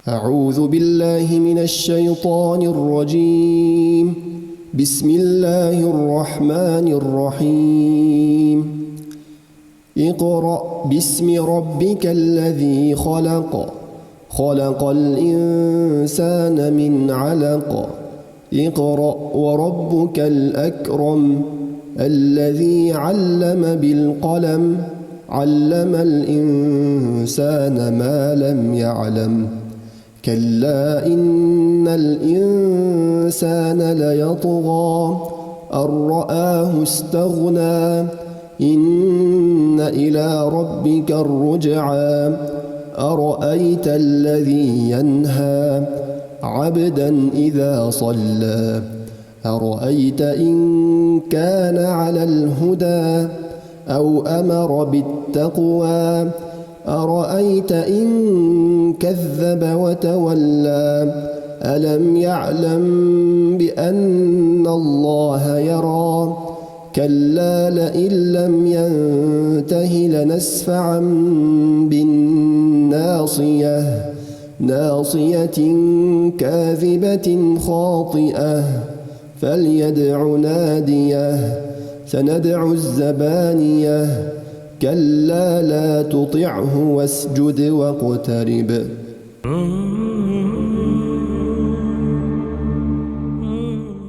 أعوذ بالله من الشيطان الرجيم. بسم الله الرحمن الرحيم. اقرأ باسم ربك الذي خلق. خلق الإنسان من علق. اقرأ وربك الأكرم الذي علم بالقلم علم الإنسان ما لم يعلم. كلا إن الإنسان ليطغى أن رآه استغنى إن إلى ربك الرجعى. أرأيت الذي ينهى عبدا إذا صلى. أرأيت إن كان على الهدى أو أمر بالتقوى. أرأيت إن كذب وتولى. ألم يعلم بأن الله يرى. كلا لئن لم ينته لنسفعا بالناصية. ناصية كاذبة خاطئة. فليدع ناديه. سندع الزبانية. كلا لا تطعه واسجد واقترب.